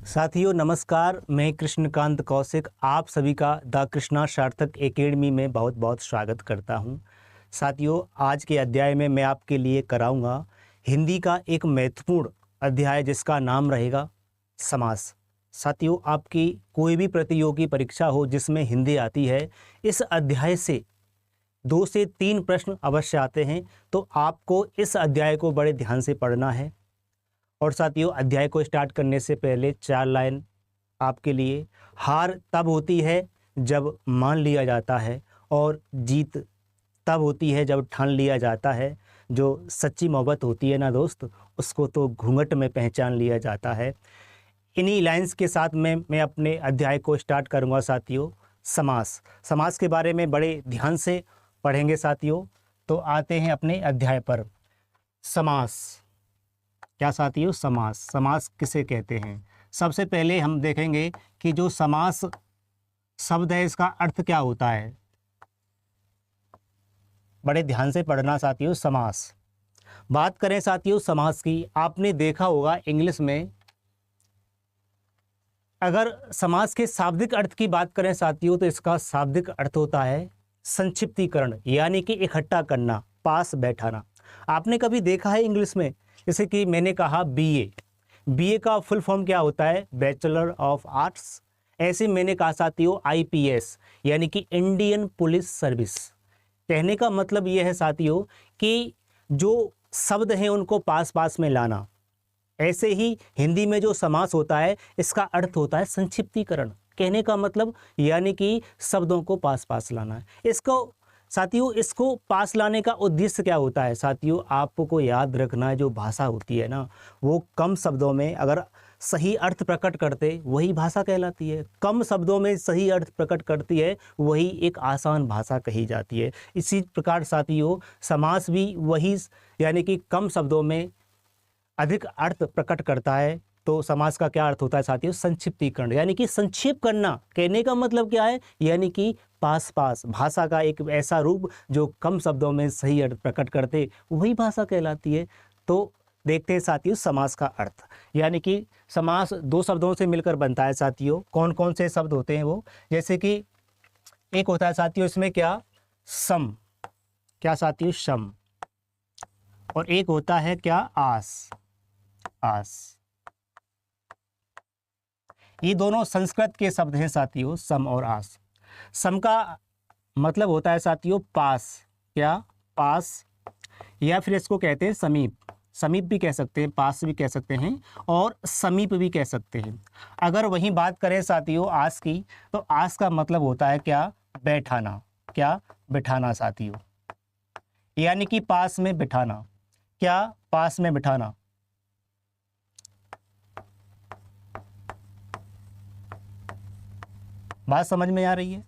साथियों नमस्कार, मैं कृष्णकांत कौशिक आप सभी का द कृष्णा सार्थक एकेडमी में बहुत बहुत स्वागत करता हूं। साथियों आज के अध्याय में मैं आपके लिए कराऊंगा हिंदी का एक महत्वपूर्ण अध्याय जिसका नाम रहेगा समास। साथियों आपकी कोई भी प्रतियोगी परीक्षा हो जिसमें हिंदी आती है, इस अध्याय से 2 से 3 प्रश्न अवश्य आते हैं, तो आपको इस अध्याय को बड़े ध्यान से पढ़ना है। और साथियों अध्याय को स्टार्ट करने से पहले 4 लाइन आपके लिए। हार तब होती है जब मान लिया जाता है और जीत तब होती है जब ठान लिया जाता है। जो सच्ची मोहब्बत होती है ना दोस्त, उसको तो घूंघट में पहचान लिया जाता है। इन्हीं लाइंस के साथ मैं अपने अध्याय को स्टार्ट करूंगा साथियों। समास समास के बारे में बड़े ध्यान से पढ़ेंगे साथियों। तो आते हैं अपने अध्याय पर। समास क्या साथियों? समास। समास किसे कहते हैं? सबसे पहले हम देखेंगे कि जो समास शब्द है इसका अर्थ क्या होता है। बड़े ध्यान से पढ़ना साथियों। समास बात करें साथियों समास की, आपने देखा होगा इंग्लिश में अगर समास के शाब्दिक अर्थ की बात करें साथियों तो इसका शाब्दिक अर्थ होता है संक्षिप्तीकरण, यानी कि इकट्ठा करना, पास बैठाना। आपने कभी देखा है इंग्लिश में, जैसे कि मैंने कहा बीए का फुल फॉर्म क्या होता है? Bachelor of arts. ऐसे मैंने कहा साथियों आईपीएस, यानी कि इंडियन पुलिस सर्विस। कहने का मतलब यह है साथियों कि जो शब्द हैं उनको पास पास में लाना। ऐसे ही हिंदी में जो समास होता है इसका अर्थ होता है संक्षिप्तीकरण। कहने का मतलब यानी कि शब्दों को पास पास लाना है। इसको पास लाने का उद्देश्य क्या होता है साथियों? आपको याद रखना है, जो भाषा होती है ना वो कम शब्दों में अगर सही अर्थ प्रकट करते वही भाषा कहलाती है। कम शब्दों में सही अर्थ प्रकट करती है वही एक आसान भाषा कही जाती है। इसी प्रकार साथियों समास भी वही, यानी कि कम शब्दों में अधिक अर्थ प्रकट करता है। तो समास का क्या अर्थ होता है साथियों? संक्षिप्तीकरण, यानी कि संक्षेप करना। कहने का मतलब क्या है? यानी कि पास पास, भाषा का एक ऐसा रूप जो कम शब्दों में सही अर्थ प्रकट करते वही भाषा कहलाती है। तो देखते हैं साथियों समास का अर्थ। यानी कि समास 2 शब्दों से मिलकर बनता है साथियों। कौन कौन से शब्द होते हैं वो? जैसे कि एक होता है साथियों इसमें क्या? सम। क्या साथियों? सम। और एक होता है क्या? आस। ये दोनों संस्कृत के शब्द हैं साथियों, सम और आस। सम का मतलब होता है साथियों पास। क्या? पास। या फिर इसको कहते हैं समीप। समीप भी कह सकते हैं, पास भी कह सकते हैं और समीप भी कह सकते हैं। अगर वहीं बात करें साथियों आस की, तो आस का मतलब होता है क्या? बैठाना। क्या? बिठाना साथियों, यानी कि पास में बिठाना। क्या? पास में बिठाना। बात समझ में आ रही है?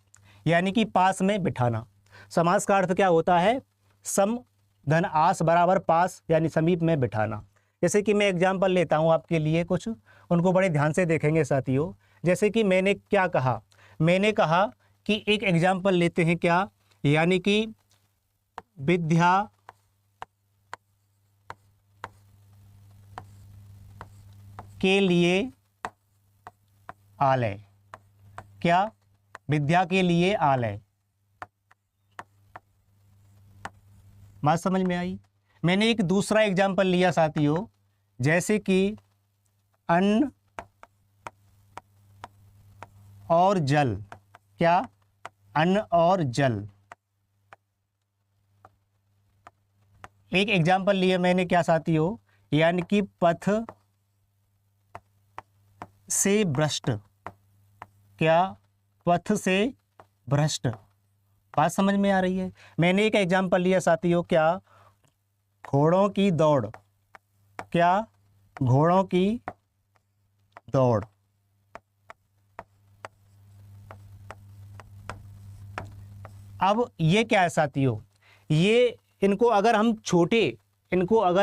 यानी कि पास में बिठाना। समास का अर्थ क्या होता है? सम धन आस बराबर पास, यानी समीप में बिठाना। जैसे कि मैं एग्जाम्पल लेता हूं आपके लिए कुछ, उनको बड़े ध्यान से देखेंगे साथियों। जैसे कि मैंने क्या कहा? मैंने कहा कि एक एग्जाम्पल लेते हैं क्या? यानी कि विद्या के लिए आलय। क्या? विद्या के लिए आलय। बात समझ में आई? मैंने एक दूसरा एग्जाम्पल लिया साथियों, जैसे कि अन्न और जल। क्या? अन्न और जल। एक एग्जाम्पल लिया मैंने क्या साथियों? यानी कि पथ से भ्रष्ट। क्या? पथ से भ्रष्ट। बात समझ में आ रही है? मैंने एक एग्जाम्पल लिया साथियों, क्या? घोड़ों की दौड़। क्या? घोड़ों की दौड़। अब ये क्या है साथियों? ये इनको अगर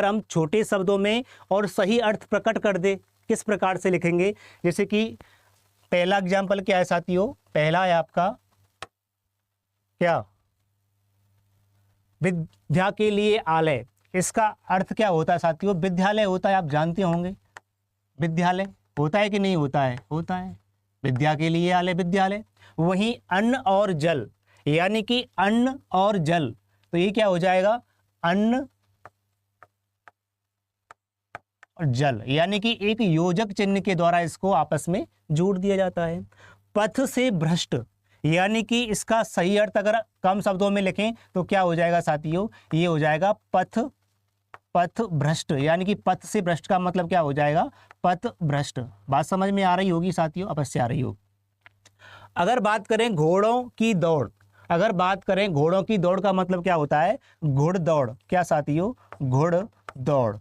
हम छोटे शब्दों में और सही अर्थ प्रकट कर दे, किस प्रकार से लिखेंगे? जैसे कि पहला एग्जाम्पल क्या है साथियों? पहला है आपका क्या? विद्या के लिए आलय। इसका अर्थ क्या होता है साथियों? विद्यालय होता है, आप जानते होंगे। विद्यालय होता है कि नहीं होता है? होता है। विद्या के लिए आलय विद्यालय। वहीं अन्न और जल, यानी कि अन्न और जल, तो ये क्या हो जाएगा? अन्न और जल, यानी कि एक योजक चिन्ह के द्वारा इसको आपस में जोड़ दिया जाता है। पथ से भ्रष्ट, यानी कि इसका सही अर्थ अगर कम शब्दों में लिखें तो क्या हो जाएगा साथियों? ये हो जाएगा पथ भ्रष्ट, यानी कि पथ से भ्रष्ट का मतलब क्या हो जाएगा? पथ भ्रष्ट। बात समझ में आ रही होगी साथियों? अवश्य आ रही होगी। अगर बात करें घोड़ों की दौड़, अगर बात करें घोड़ों की दौड़ का मतलब क्या होता है? घुड़दौड़। क्या साथियों? घुड़दौड़।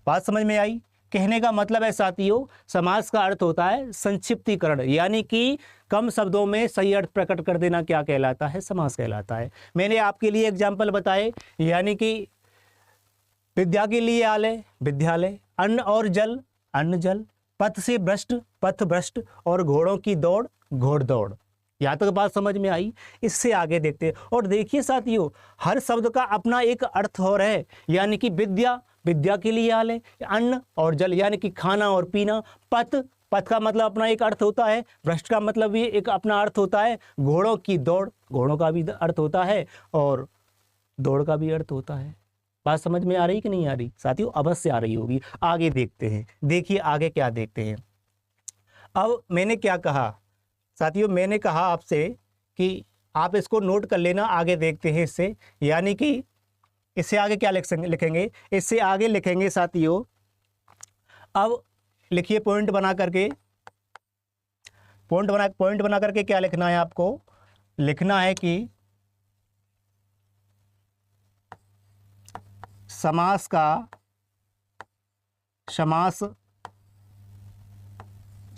बात समझ में आई? कहने का मतलब है साथियों, समास का अर्थ होता है संक्षिप्तीकरण, यानी कि कम शब्दों में सही अर्थ प्रकट कर देना क्या कहलाता है? समास कहलाता है। मैंने आपके लिए एग्जाम्पल बताए, यानी कि विद्या के लिए आलय विद्यालय, अन्न और जल अन्न जल, पथ से भ्रष्ट पथ भ्रष्ट, और घोड़ों की दौड़ घोड़दौड़। यहाँ तक बात समझ में आई? इससे आगे देखते हैं। और देखिए साथियों, हर शब्द का अपना एक अर्थ और है, यानी कि विद्या के लिए आलय, अन्न और जल यानी कि खाना और पीना, पथ का मतलब अपना एक अर्थ होता है, भ्रष्ट का मतलब भी एक अपना अर्थ होता है, घोड़ों की दौड़ घोड़ों का भी अर्थ होता है, और दौड़ का भी अर्थ होता है। बात समझ में आ रही कि नहीं आ रही साथियों? अवश्य आ रही होगी। आगे देखते हैं। देखिए आगे क्या देखते हैं। अब मैंने क्या कहा साथियों? मैंने कहा आपसे कि आप इसको नोट कर लेना। आगे देखते हैं इससे, यानी कि इससे आगे क्या लिखेंगे? इससे आगे लिखेंगे साथियों, अब लिखिए पॉइंट बना करके, पॉइंट बना करके क्या लिखना है आपको? लिखना है कि समास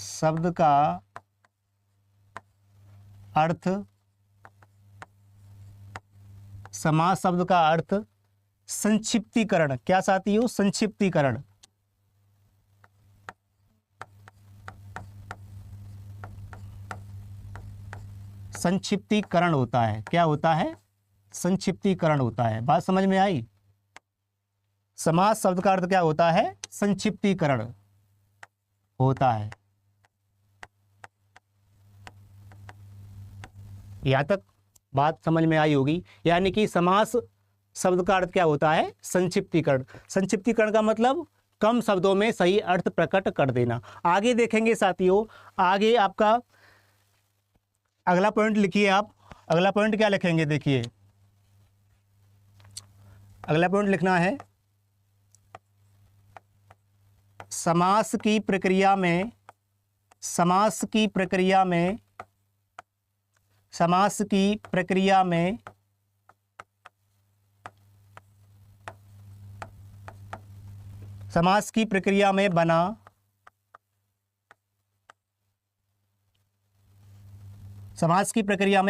शब्द का अर्थ, समास शब्द का अर्थ संक्षिप्तीकरण। क्या साथियों? संक्षिप्तीकरण। संक्षिप्तीकरण होता है। क्या होता है? संक्षिप्तीकरण होता है। बात समझ में आई? समास शब्द का अर्थ क्या होता है? संक्षिप्तीकरण होता है। यहां तक बात समझ में आई होगी। यानी कि समास शब्द का अर्थ क्या होता है? संक्षिप्तीकरण। संक्षिप्तीकरण का मतलब कम शब्दों में सही अर्थ प्रकट कर देना। आगे देखेंगे साथियों, आगे आपका अगला पॉइंट लिखिए आप। अगला पॉइंट क्या लिखेंगे? देखिए अगला पॉइंट लिखना है, समास की प्रक्रिया में समास की प्रक्रिया में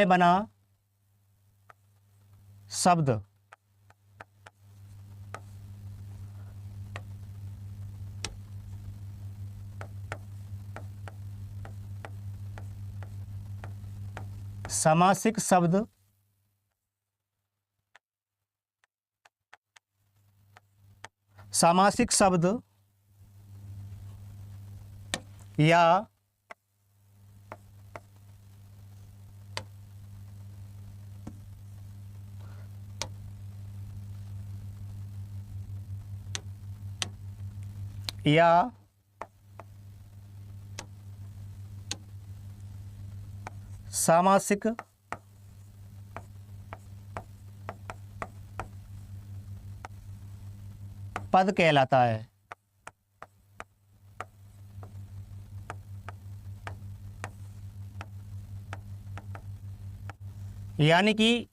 बना शब्द सामासिक शब्द या सामासिक पद कहलाता है। यानी कि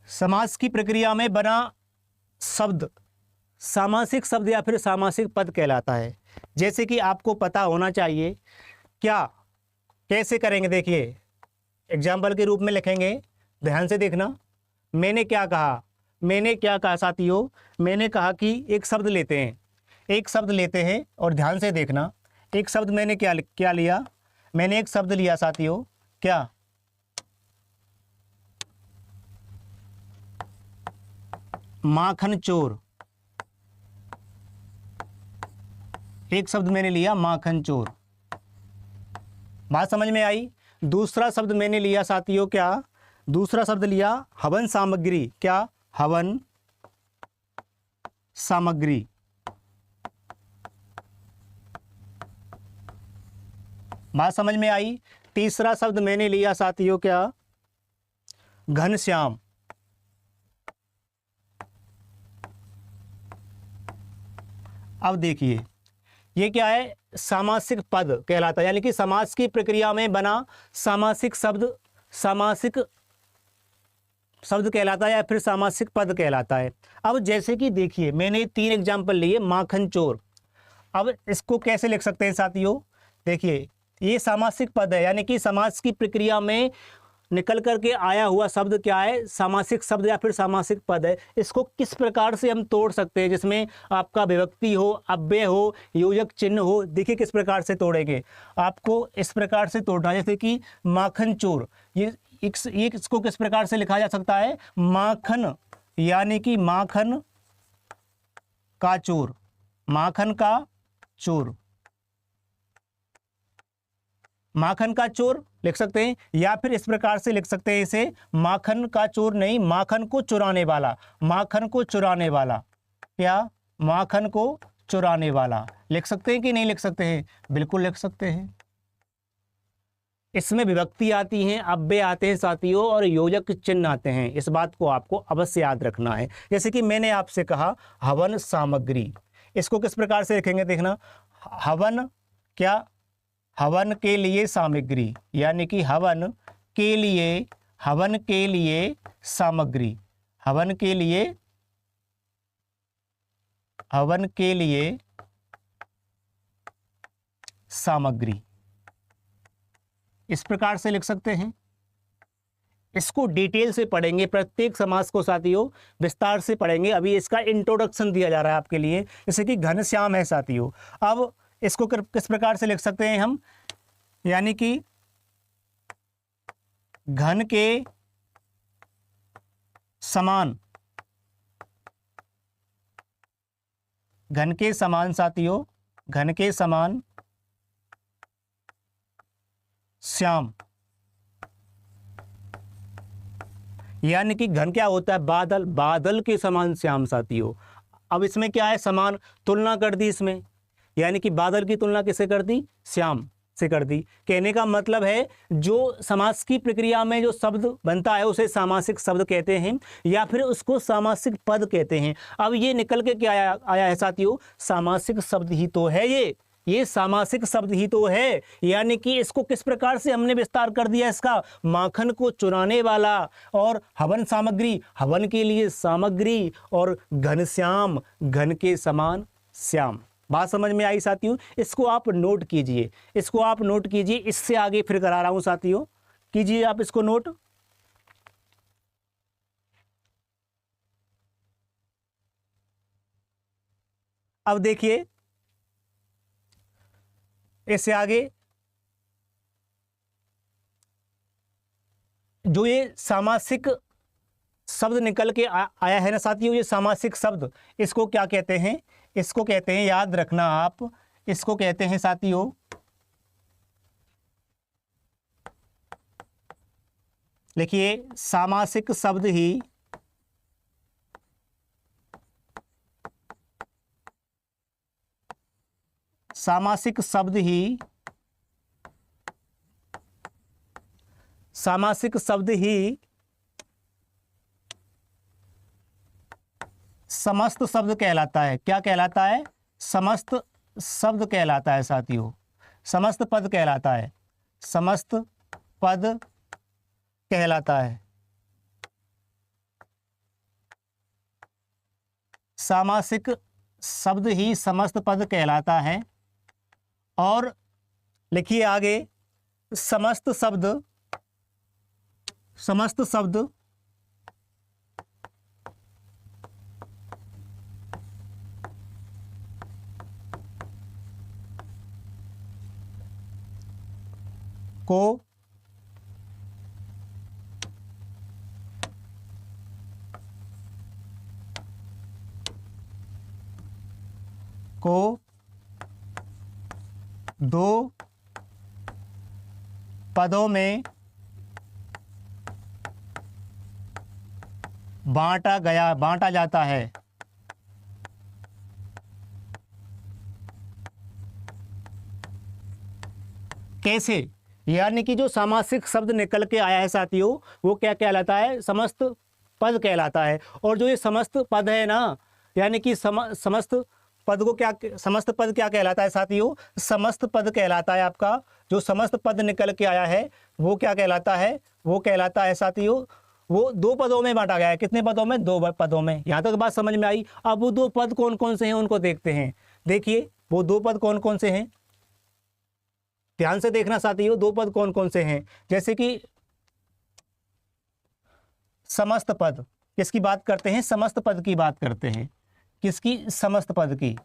समास की प्रक्रिया में बना शब्द सामासिक शब्द या फिर सामासिक पद कहलाता है। जैसे कि आपको पता होना चाहिए। क्या कैसे करेंगे? देखिए एग्जाम्पल के रूप में लिखेंगे, ध्यान से देखना। मैंने क्या कहा साथियों? मैंने कहा कि एक शब्द लेते हैं और ध्यान से देखना। एक शब्द मैंने क्या लिया? मैंने एक शब्द लिया साथियों, क्या? माखन चोर। एक शब्द मैंने लिया माखन चोर, बात समझ में आई। दूसरा शब्द मैंने लिया साथियों, क्या दूसरा शब्द लिया हवन सामग्री, क्या हवन सामग्री। बात समझ में आई। तीसरा शब्द मैंने लिया साथियों, क्या घनश्याम। अब देखिए ये क्या है, सामासिक पद कहलाता है, यानी कि समास की प्रक्रिया में बना सामासिक शब्द, सामासिक शब्द कहलाता है या फिर सामासिक पद कहलाता है। अब जैसे कि देखिए मैंने 3 एग्जाम्पल लिए, माखन चोर। अब इसको कैसे लिख सकते हैं साथियों, देखिए ये सामासिक पद है, यानी कि समास की प्रक्रिया में निकल करके आया हुआ शब्द क्या है, सामासिक शब्द या फिर सामासिक पद है। इसको किस प्रकार से हम तोड़ सकते हैं, जिसमें आपका विभक्ति हो, अव्यय हो, योजक चिन्ह हो। देखिए किस प्रकार से तोड़ेंगे, आपको इस प्रकार से तोड़ना, जैसे कि माखन चोर, ये इसको किस प्रकार से लिखा जा सकता है, माखन, यानी कि माखन का चोर, माखन का चोर, माखन का चोर लिख सकते हैं। या फिर इस प्रकार से लिख सकते हैं इसे, माखन का चोर नहीं, माखन को चुराने वाला, माखन को चुराने वाला, क्या माखन को चुराने वाला लिख सकते हैं कि नहीं लिख सकते हैं, बिल्कुल लिख सकते हैं। इसमें विभक्ति आती हैं, अव्यय आते हैं साथियों, और योजक चिन्ह आते हैं। इस बात को आपको अवश्य याद रखना है। जैसे कि मैंने आपसे कहा हवन सामग्री, इसको किस प्रकार से लिखेंगे, देखना, हवन, क्या हवन के लिए सामग्री, यानी कि हवन के लिए, हवन के लिए सामग्री, हवन के लिए, हवन के लिए सामग्री, इस प्रकार से लिख सकते हैं। इसको डिटेल से पढ़ेंगे, प्रत्येक समास को साथियों विस्तार से पढ़ेंगे। अभी इसका इंट्रोडक्शन दिया जा रहा है आपके लिए। जैसे कि घनश्याम है साथियों, अब इसको किस प्रकार से लिख सकते हैं हम, यानी कि घन के समान, घन के समान साथियों, घन के समान श्याम, यानी कि घन क्या होता है, बादल, बादल के समान श्याम साथियों। अब इसमें क्या है, समान, तुलना कर दी इसमें, यानी कि बादल की तुलना किससे कर दी, श्याम से कर दी। कहने का मतलब है जो समास की प्रक्रिया में जो शब्द बनता है उसे सामासिक शब्द कहते हैं, या फिर उसको सामासिक पद कहते हैं। अब ये निकल के क्या आया है साथियों, सामासिक शब्द ही तो है ये सामासिक शब्द ही तो है। यानी कि इसको किस प्रकार से हमने विस्तार कर दिया इसका, माखन को चुराने वाला, और हवन सामग्री, हवन के लिए सामग्री, और घनश्याम, घन के समान श्याम। बात समझ में आई साथियों, इसको आप नोट कीजिए, इसको आप नोट कीजिए। इससे आगे फिर करा रहा हूं साथियों, कीजिए आप इसको नोट। अब देखिए इससे आगे जो ये सामासिक शब्द निकल के आया है ना साथियों, ये सामासिक शब्द, इसको क्या कहते हैं, इसको कहते हैं, याद रखना आप, इसको कहते हैं साथियों लिखिए, सामासिक शब्द ही सामासिक शब्द ही सामासिक शब्द ही समस्त शब्द कहलाता है। क्या कहलाता है, समस्त शब्द कहलाता है साथियों, समस्त पद कहलाता है, समस्त पद कहलाता है। सामासिक शब्द ही समस्त पद कहलाता है। और लिखिए आगे, समस्त शब्द, समस्त शब्द को दो पदों में बांटा जाता है। कैसे? यानी कि जो सामासिक शब्द निकल के आया है साथियों, वो क्या कहलाता है? समस्त पद कहलाता है। और जो ये समस्त पद है ना, यानी कि समस्त पद को क्या, समस्त पद क्या कहलाता है साथियों? समस्त पद कहलाता है आपका। जो समस्त पद निकल के आया है वो क्या कहलाता है? वो कहलाता है साथियों, वो दो पदों में बांटा गया है। कितने पदों में? दो पदों में। यहाँ तक बात समझ में आई। अब वो दो पद कौन कौन से हैं उनको देखते हैं। देखिए वो दो पद कौन कौन से हैं, ध्यान से देखना साथियों। दो पद कौन कौन से हैं? जैसे कि समस्त पद, किसकी बात करते हैं? समस्त पद की बात करते हैं। किसकी? समस्त पद की।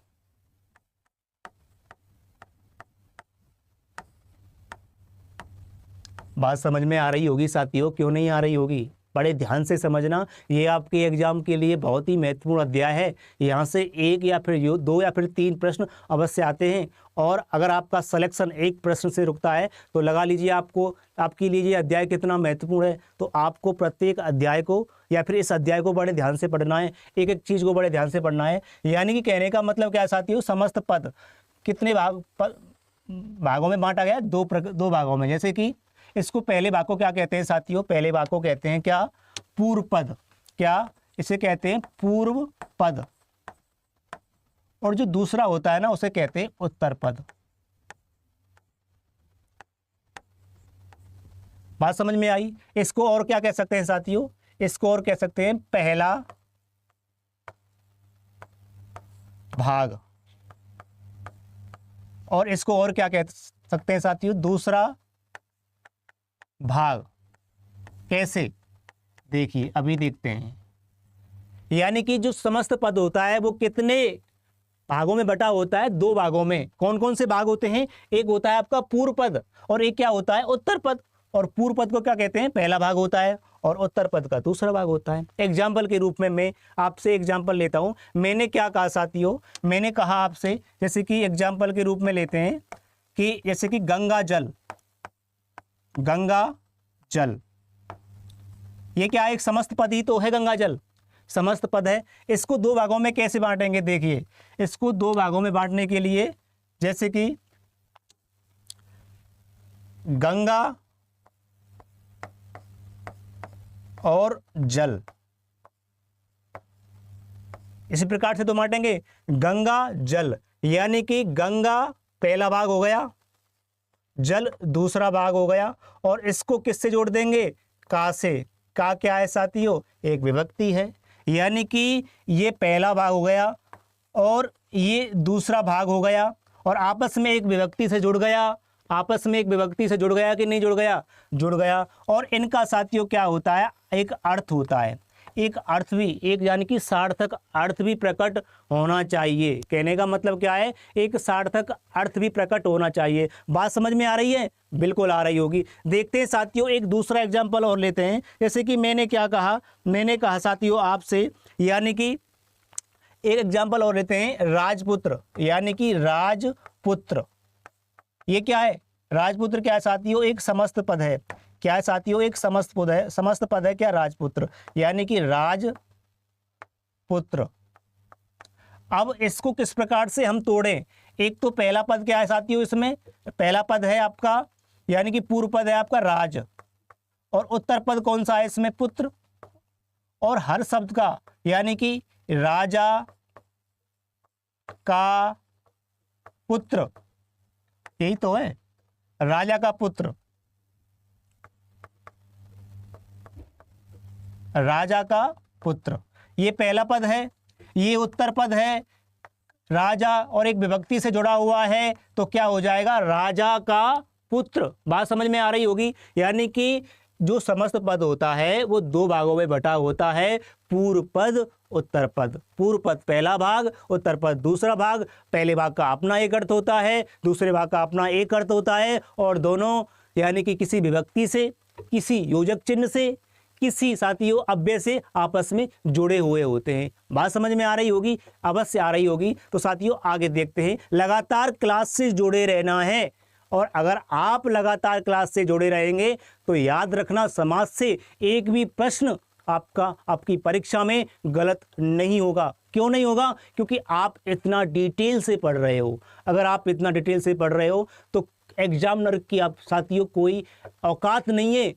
बात समझ में आ रही होगी साथियों, क्यों नहीं आ रही होगी? बड़े ध्यान से समझना, ये आपके एग्जाम के लिए बहुत ही महत्वपूर्ण अध्याय है। यहाँ से एक या फिर दो या फिर तीन प्रश्न अवश्य आते हैं। और अगर आपका सिलेक्शन एक प्रश्न से रुकता है तो लगा लीजिए आपके लिए ये अध्याय कितना महत्वपूर्ण है। तो आपको प्रत्येक अध्याय को या फिर इस अध्याय को बड़े ध्यान से पढ़ना है, एक एक चीज़ को बड़े ध्यान से पढ़ना है। यानी कि कहने का मतलब क्या है साथियों? समस्त पद कितने भागों में बांटा गया? दो भागों में। जैसे कि इसको पहले भाग को क्या कहते हैं साथियों? पहले भाग को कहते हैं क्या? पूर्व पद। क्या इसे कहते हैं? पूर्व पद। और जो दूसरा होता है ना, उसे कहते हैं उत्तर पद। बात समझ में आई? इसको और क्या कह सकते हैं साथियों? इसको और कह सकते हैं पहला भाग। और इसको और क्या कह सकते हैं साथियों? दूसरा भाग। कैसे? देखिए अभी देखते हैं। यानी कि जो समस्त पद होता है वो कितने भागों में बटा होता है? दो भागों में। कौन कौन से भाग होते हैं? एक होता है आपका पूर्व पद और एक क्या होता है? उत्तर पद। और पूर्व पद को क्या कहते हैं? पहला भाग होता है और उत्तर पद का दूसरा भाग होता है। एग्जाम्पल के रूप में मैं आपसे एग्जाम्पल लेता हूं। मैंने क्या कहा साथियों? मैंने कहा आपसे, जैसे कि एग्जाम्पल के रूप में लेते हैं कि जैसे कि गंगा जल। गंगा जल ये क्या है? एक समस्त पद ही तो है। गंगा जल समस्त पद है। इसको दो भागों में कैसे बांटेंगे? देखिए इसको दो भागों में बांटने के लिए, जैसे कि गंगा और जल, इसी प्रकार से तो बांटेंगे। गंगा जल यानी कि गंगा पहला भाग हो गया, जल दूसरा भाग हो गया। और इसको किससे जोड़ देंगे? का से। का क्या है साथियों? एक विभक्ति है। यानी कि ये पहला भाग हो गया और ये दूसरा भाग हो गया और आपस में एक विभक्ति से जुड़ गया। आपस में एक विभक्ति से जुड़ गया कि नहीं जुड़ गया? जुड़ गया। और इनका साथियों क्या होता है? एक अर्थ होता है। एक अर्थ भी, एक यानी कि सार्थक अर्थ भी प्रकट होना चाहिए। कहने का मतलब क्या है? एक सार्थक अर्थ भी प्रकट होना चाहिए। बात समझ में आ रही है? बिल्कुल आ रही होगी। देखते हैं साथियों एक दूसरा एग्जाम्पल और लेते हैं। जैसे कि मैंने क्या कहा? मैंने कहा साथियों आपसे, यानी कि एक एग्जाम्पल और लेते हैं, राजपुत्र। यानी कि राजपुत्र ये क्या है? राजपुत्र क्या है साथियों? एक समस्त पद है। क्या है साथियों? एक समस्त पद है। समस्त पद है क्या? राजपुत्र। यानी कि राजपुत्र। अब इसको किस प्रकार से हम तोड़ें? एक तो पहला पद क्या है साथियों? इसमें पहला पद है आपका, यानी कि पूर्व पद है आपका राज, और उत्तर पद कौन सा है इसमें? पुत्र। और हर शब्द का, यानी कि राजा का पुत्र, यही तो है, राजा का पुत्र, राजा का पुत्र। ये पहला पद है, ये उत्तर पद है। राजा और एक विभक्ति से जुड़ा हुआ है तो क्या हो जाएगा? राजा का पुत्र। बात समझ में आ रही होगी? यानी कि जो समस्त पद होता है वो दो भागों में बटा होता है, पूर्व पद उत्तर पद। पूर्व पद पहला भाग, उत्तर पद दूसरा भाग। पहले भाग का अपना एक अर्थ होता है, दूसरे भाग का अपना एक अर्थ होता है, और दोनों यानी कि किसी विभक्ति से, किसी योजक चिन्ह से, किसी साथियों अव्यय से आपस में जुड़े हुए होते हैं। बात समझ में आ रही होगी, अवश्य आ रही होगी। तो साथियों आगे देखते हैं, लगातार क्लास से जुड़े रहना है। और अगर आप लगातार क्लास से जुड़े रहेंगे तो याद रखना, समाज से एक भी प्रश्न आपकी परीक्षा में गलत नहीं होगा। क्यों नहीं होगा? क्योंकि आप इतना डिटेल से पढ़ रहे हो। अगर आप इतना डिटेल से पढ़ रहे हो तो एग्जामिनर की आप साथियों कोई औकात नहीं है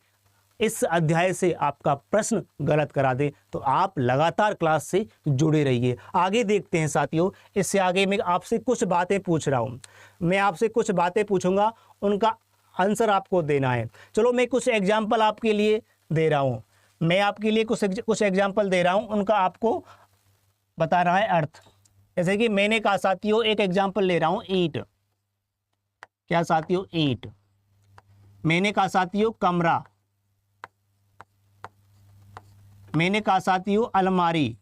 इस अध्याय से आपका प्रश्न गलत करा दे। तो आप लगातार क्लास से जुड़े रहिए। आगे देखते हैं साथियों, इससे आगे मैं आपसे कुछ बातें पूछ रहा हूं। मैं आपसे कुछ बातें पूछूंगा, उनका आंसर आपको देना है। चलो मैं कुछ एग्जाम्पल आपके लिए दे रहा हूं। मैं आपके लिए कुछ एग्जाम्पल दे रहा हूं, उनका आपको बताना है अर्थ। जैसे कि मैंने कहा साथियों, एक एग्जाम्पल ले रहा हूं, ईंट। क्या साथियों? ईंट। मैंने कहा साथियों कमरा। मैंने कहा साथियों अलमारी।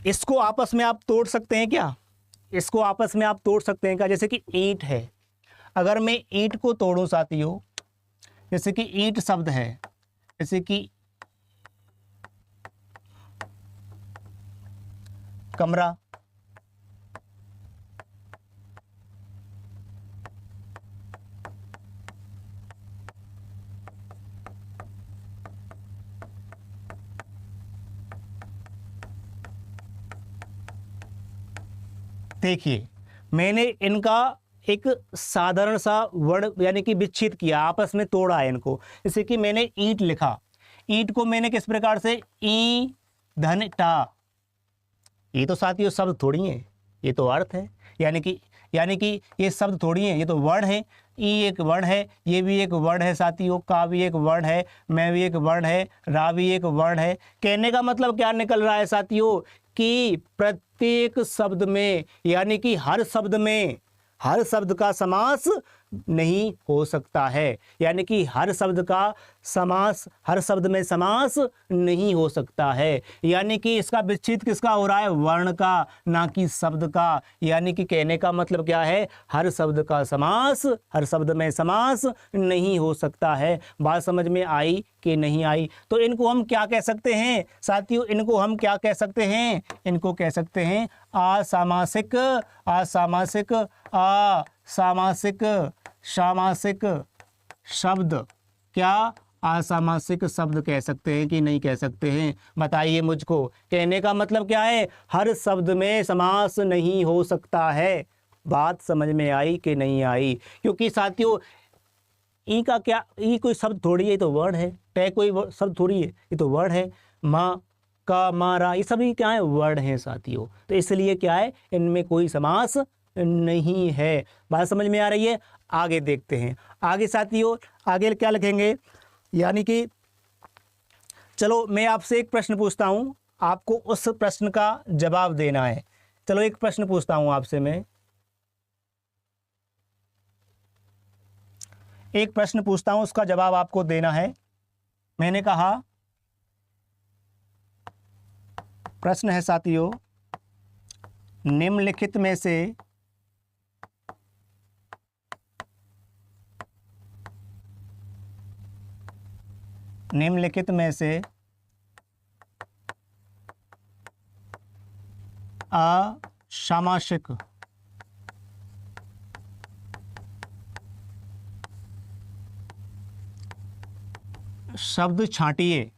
इसको आपस में आप तोड़ सकते हैं क्या? इसको आपस में आप तोड़ सकते हैं क्या? जैसे कि ईंट है, अगर मैं ईंट को तोड़ूं साथियों, जैसे कि ईंट शब्द है, जैसे कि कमरा, देखिए मैंने इनका एक साधारण सा वर्ड यानी कि विच्छेद किया, आपस में तोड़ा है इनको। जैसे कि मैंने ईंट लिखा, ईंट को मैंने किस प्रकार से, ई धन टा। ये तो साथियों शब्द थोड़ी है, ये तो अर्थ है। यानी कि ये शब्द थोड़ी है, ये तो वर्ड है। ई एक वर्ड है, ये भी एक वर्ड है साथियों, का भी एक वर्ड है, मैं भी एक वर्ड है, रा भी एक वर्ड है। कहने का मतलब क्या निकल रहा है साथियों कि प्रत्येक शब्द में यानी कि हर शब्द का समास नहीं हो सकता है। यानी कि हर शब्द में समास नहीं हो सकता है। यानी कि इसका विच्छेद किसका हो रहा है? वर्ण का, ना कि शब्द का। यानी कि कहने का मतलब क्या है? हर शब्द में समास नहीं हो सकता है। बात समझ में आई कि नहीं आई? तो इनको हम क्या कह सकते हैं साथियों? इनको हम क्या कह सकते हैं? इनको कह सकते हैं असामासिक, सामासिक शब्द। क्या असामासिक शब्द कह सकते हैं कि नहीं कह सकते हैं? बताइए मुझको। कहने का मतलब क्या है? हर शब्द में समास नहीं हो सकता है। बात समझ में आई कि नहीं आई? क्योंकि साथियों ई का क्या, ई कोई शब्द थोड़ी है, ये तो वर्ड है। टे कोई शब्द थोड़ी है, ये तो वर्ड है। माँ का, मारा, ये सभी क्या है? वर्ड हैं साथियों। तो इसलिए क्या है? इनमें कोई समास नहीं है। बात समझ में आ रही है? आगे देखते हैं। आगे साथियों, आगे क्या लिखेंगे? यानी कि चलो मैं आपसे एक प्रश्न पूछता हूं, आपको उस प्रश्न का जवाब देना है। चलो एक प्रश्न पूछता हूं आपसे मैं, एक प्रश्न पूछता हूं, उसका जवाब आपको देना है। मैंने कहा प्रश्न है साथियों, निम्नलिखित में से असामासिक शब्द छांटिए।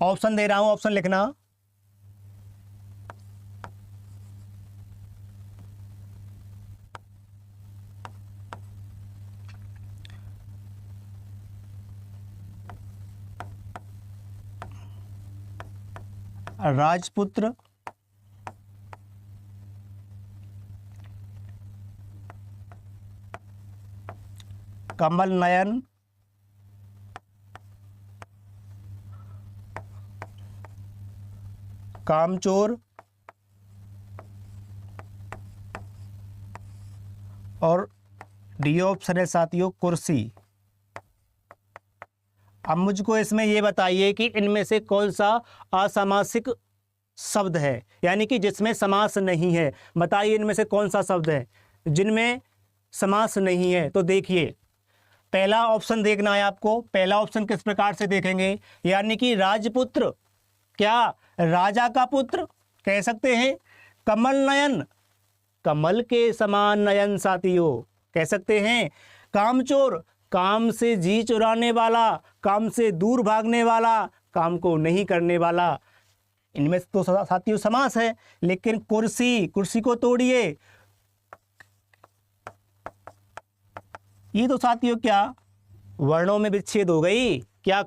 ऑप्शन दे रहा हूं, ऑप्शन लिखना। राजपुत्र, कमल नयन, कामचोर और डी ऑप्शन है साथियों कुर्सी। अब मुझको इसमें ये बताइए कि इनमें से कौन सा असामासिक शब्द है, यानी कि जिसमें समास नहीं है। बताइए इनमें से कौन सा शब्द है जिनमें समास नहीं है। तो देखिए पहला ऑप्शन देखना है आपको। पहला ऑप्शन किस प्रकार से देखेंगे, यानी कि राजपुत्र, क्या राजा का पुत्र कह सकते हैं। कमल नयन, कमल के समान नयन साथियों कह सकते हैं। कामचोर, काम से जी चुराने वाला, काम से दूर भागने वाला, काम को नहीं करने वाला। इनमें तो साथियों समास है। लेकिन कुर्सी, कुर्सी को तोड़िए, ये तो साथियों क्या वर्णों में विच्छेद हो गई। क्या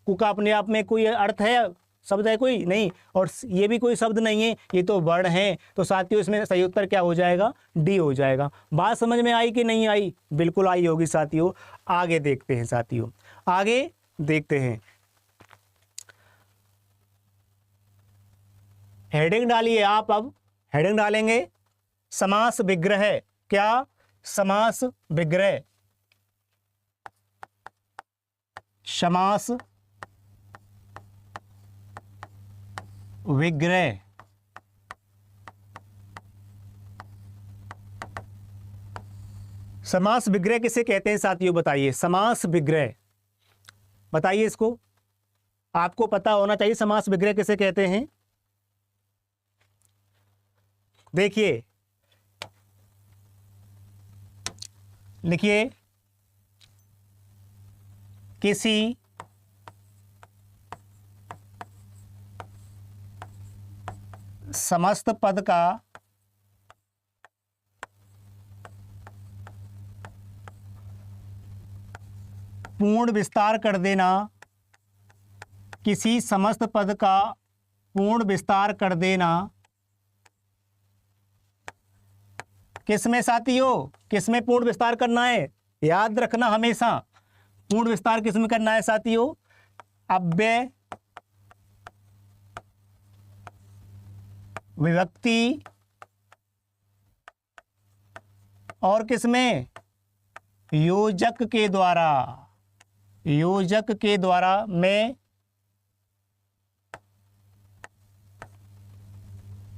कु का अपने आप में कोई अर्थ है, शब्द है कोई नहीं, और ये भी कोई शब्द नहीं है, ये तो वर्ण है। तो साथियों इसमें सही उत्तर क्या हो जाएगा, डी हो जाएगा। बात समझ में आई कि नहीं आई, बिल्कुल आई होगी साथियों। आगे देखते हैं साथियों, आगे देखते हैं। हेडिंग डालिए आप, अब हेडिंग डालेंगे समास विग्रह। क्या समास विग्रह, समास विग्रह। समास विग्रह किसे कहते हैं साथियों, बताइए। समास विग्रह बताइए, इसको आपको पता होना चाहिए समास विग्रह किसे कहते हैं। देखिए लिखिए, किसी समस्त पद का पूर्ण विस्तार कर देना, किसी समस्त पद का पूर्ण विस्तार कर देना। किसमें साथियों, किसमें पूर्ण विस्तार करना है, याद रखना हमेशा। पूर्ण विस्तार किसमें करना है साथियों, अव्यय विभक्ति और किसमें, योजक के द्वारा। योजक के द्वारा में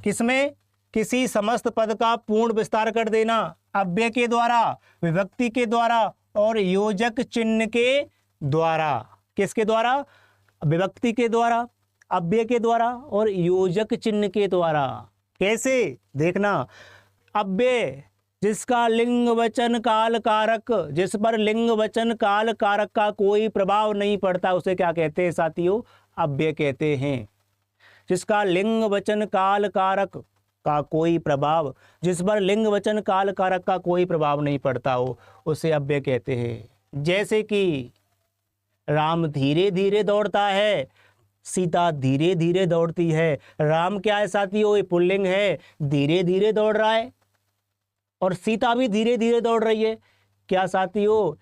किसमें, किसी समस्त पद का पूर्ण विस्तार कर देना, अव्यय के द्वारा, विभक्ति के द्वारा और योजक चिन्ह के द्वारा। किसके द्वारा, विभक्ति के द्वारा, अव्यय के द्वारा और योजक चिन्ह के द्वारा। कैसे देखना, अव्यय जिसका लिंग वचन काल कारक, जिस पर लिंग वचन काल कारक का कोई प्रभाव नहीं पड़ता, उसे क्या कहते हैं साथियों, अव्यय कहते हैं। जिसका लिंग वचन काल कारक का कोई प्रभाव, जिस पर लिंग वचन काल कारक का कोई प्रभाव नहीं पड़ता हो, उसे अव्यय कहते हैं। जैसे कि राम धीरे धीरे दौड़ता है, सीता धीरे धीरे दौड़ती है। राम क्या है साथियों, ये पुल्लिंग है, धीरे धीरे दौड़ रहा है, और सीता भी धीरे धीरे दौड़ रही है। क्या साथियों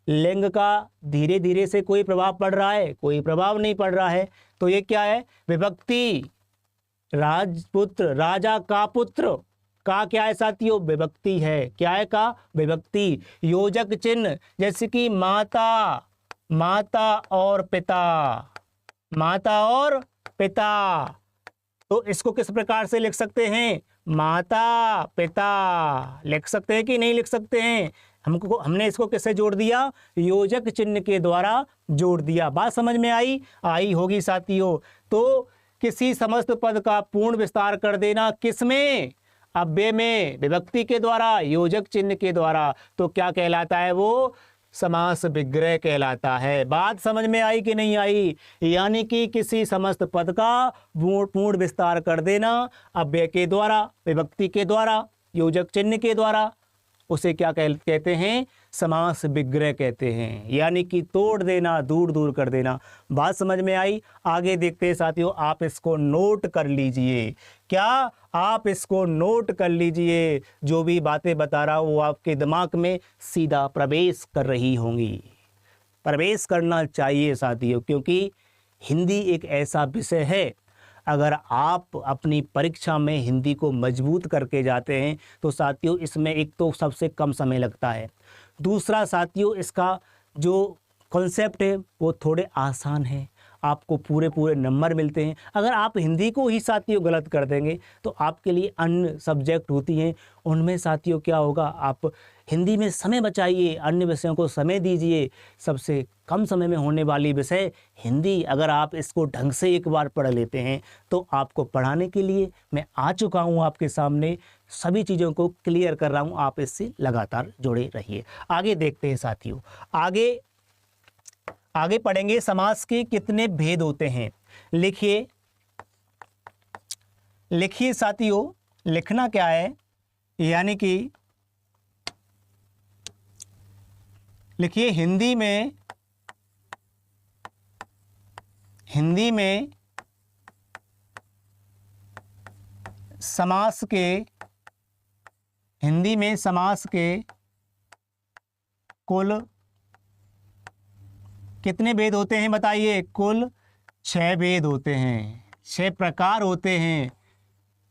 लिंग का धीरे धीरे से कोई प्रभाव पड़ रहा है, कोई प्रभाव नहीं पड़ रहा है। तो ये क्या है, विभक्ति। राजपुत्र, राजा का पुत्र, का क्या है साथियों, विभक्ति है। क्या है, का विभक्ति। योजक चिन्ह जैसे कि माता, माता और पिता, माता और पिता। तो इसको किस प्रकार से लिख सकते हैं, माता पिता लिख सकते हैं कि नहीं लिख सकते हैं। हमने इसको किससे जोड़ दिया, योजक चिन्ह के द्वारा जोड़ दिया। बात समझ में आई होगी साथियों। तो किसी समस्त पद का पूर्ण विस्तार कर देना, किसमें, अव्यय में, विभक्ति के द्वारा, योजक चिन्ह के द्वारा। तो क्या कहलाता है वो, समास विग्रह कहलाता है। बात समझ में आई कि नहीं आई, यानी कि किसी समस्त पद का पूर्ण विस्तार कर देना, अव्यय के द्वारा, विभक्ति के द्वारा, योजक चिन्ह के द्वारा, उसे क्या कहते हैं, समास विग्रह कहते हैं। यानी कि तोड़ देना, दूर दूर कर देना। बात समझ में आई। आगे देखते हैं साथियों, आप इसको नोट कर लीजिए। क्या, आप इसको नोट कर लीजिए। जो भी बातें बता रहा हूँ वो आपके दिमाग में सीधा प्रवेश कर रही होंगी। प्रवेश करना चाहिए साथियों, क्योंकि हिंदी एक ऐसा विषय है, अगर आप अपनी परीक्षा में हिंदी को मजबूत करके जाते हैं तो साथियों इसमें एक तो सबसे कम समय लगता है, दूसरा साथियों इसका जो कॉन्सेप्ट है वो थोड़े आसान है। आपको पूरे पूरे नंबर मिलते हैं। अगर आप हिंदी को ही साथियों गलत कर देंगे तो आपके लिए अन्य सब्जेक्ट होती हैं, उनमें साथियों क्या होगा, आप हिंदी में समय बचाइए, अन्य विषयों को समय दीजिए। सबसे कम समय में होने वाली विषय हिंदी, अगर आप इसको ढंग से एक बार पढ़ लेते हैं तो आपको पढ़ाने के लिए मैं आ चुका हूँ आपके सामने, सभी चीज़ों को क्लियर कर रहा हूँ। आप इससे लगातार जुड़े रहिए। आगे देखते हैं साथियों, आगे पढ़ेंगे समास के कितने भेद होते हैं। लिखिए साथियों, लिखना क्या है, यानी कि लिखिए हिंदी में समास के कुल कितने भेद होते हैं बताइए। कुल 6 भेद होते हैं, 6 प्रकार होते हैं,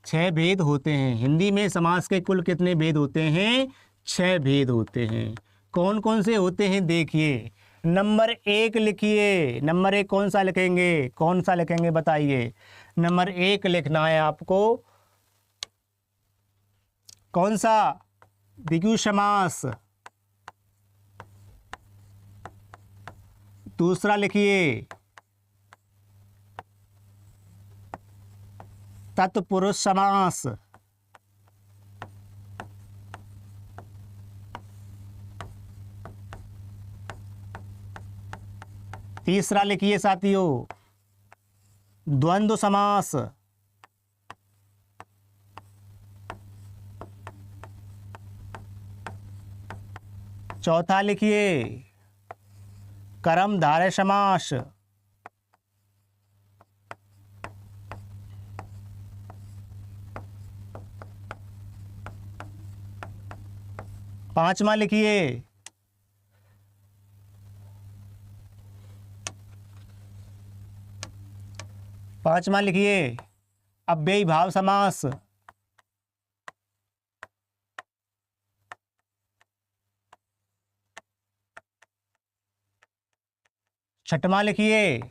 6 भेद होते हैं। हिंदी में समास के कुल कितने भेद होते हैं, 6 भेद होते हैं। कौन कौन से होते हैं देखिए। नंबर 1 लिखिए, नंबर 1 कौन सा लिखेंगे बताइए। नंबर 1 लिखना है आपको, कौन सा, द्विगु समास। दूसरा लिखिए तत्पुरुष समास। तीसरा लिखिए साथियों द्वंद्व समास। चौथा लिखिए कर्मधारय समास। पांचवा लिखिए अव्ययी भाव समास। छठवां लिखिए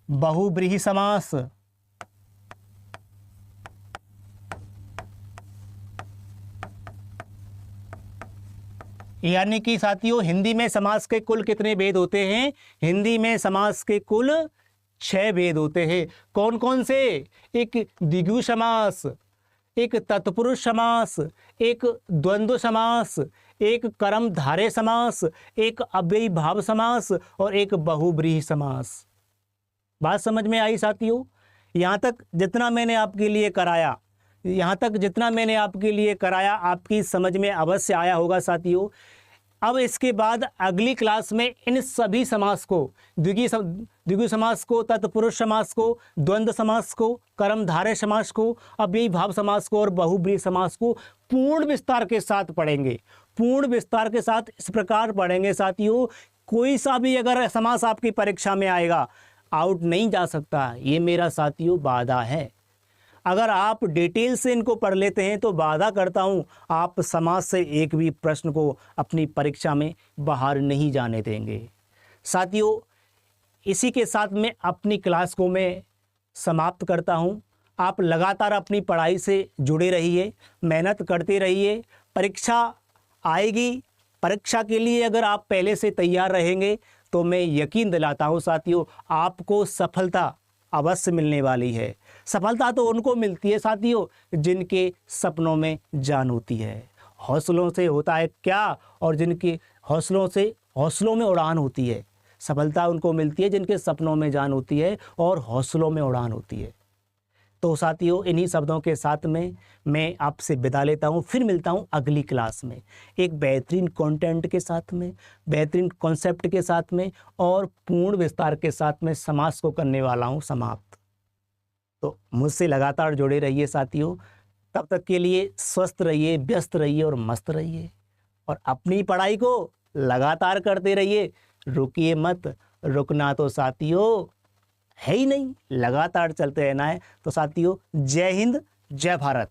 बहुब्रीहि समास। यानी कि साथियों हिंदी में समास के कुल कितने भेद होते हैं, हिंदी में समास के कुल 6 भेद होते हैं। कौन कौन से, एक द्विगु समास, एक तत्पुरुष समास, एक द्वंद्व समास, एक कर्मधारय समास, एक अव्ययी भाव समास और एक बहुब्रीहि समास। बात समझ में आई साथियों। यहाँ तक जितना मैंने आपके लिए कराया आपकी समझ में अवश्य आया होगा साथियों। अब इसके बाद अगली क्लास में इन सभी समास को, द्विगु समास को, तत्पुरुष समास को, द्वंद्व समास को, कर्मधारय समास को, अव्ययी भाव समास को और बहुब्रीहि समास को पूर्ण विस्तार के साथ पढ़ेंगे। पूर्ण विस्तार के साथ इस प्रकार पढ़ेंगे साथियों, कोई सा भी अगर समास आपकी परीक्षा में आएगा आउट नहीं जा सकता, ये मेरा साथियों वादा है। अगर आप डिटेल से इनको पढ़ लेते हैं तो वादा करता हूं आप समाज से एक भी प्रश्न को अपनी परीक्षा में बाहर नहीं जाने देंगे। साथियों इसी के साथ में अपनी क्लास को मैं समाप्त करता हूं। आप लगातार अपनी पढ़ाई से जुड़े रहिए, मेहनत करते रहिए। परीक्षा आएगी, परीक्षा के लिए अगर आप पहले से तैयार रहेंगे तो मैं यकीन दिलाता हूं साथियों आपको सफलता अवश्य मिलने वाली है। सफलता तो उनको मिलती है साथियों जिनके सपनों में जान होती है। हौसलों से होता है क्या, और जिनके हौसलों में उड़ान होती है। सफलता उनको मिलती है जिनके सपनों में जान होती है और हौसलों में उड़ान होती है। तो साथियों इन्हीं शब्दों के साथ में मैं आपसे विदा लेता हूँ। फिर मिलता हूँ अगली क्लास में एक बेहतरीन कंटेंट के साथ में, बेहतरीन कॉन्सेप्ट के साथ में और पूर्ण विस्तार के साथ में समास को करने वाला हूँ समाप्त। तो मुझसे लगातार जुड़े रहिए साथियों। तब तक के लिए स्वस्थ रहिए, व्यस्त रहिए और मस्त रहिए और अपनी पढ़ाई को लगातार करते रहिए। रुकिए मत, रुकना तो साथियों है ही नहीं, लगातार चलते रहना है। तो साथियों जय हिंद, जय भारत।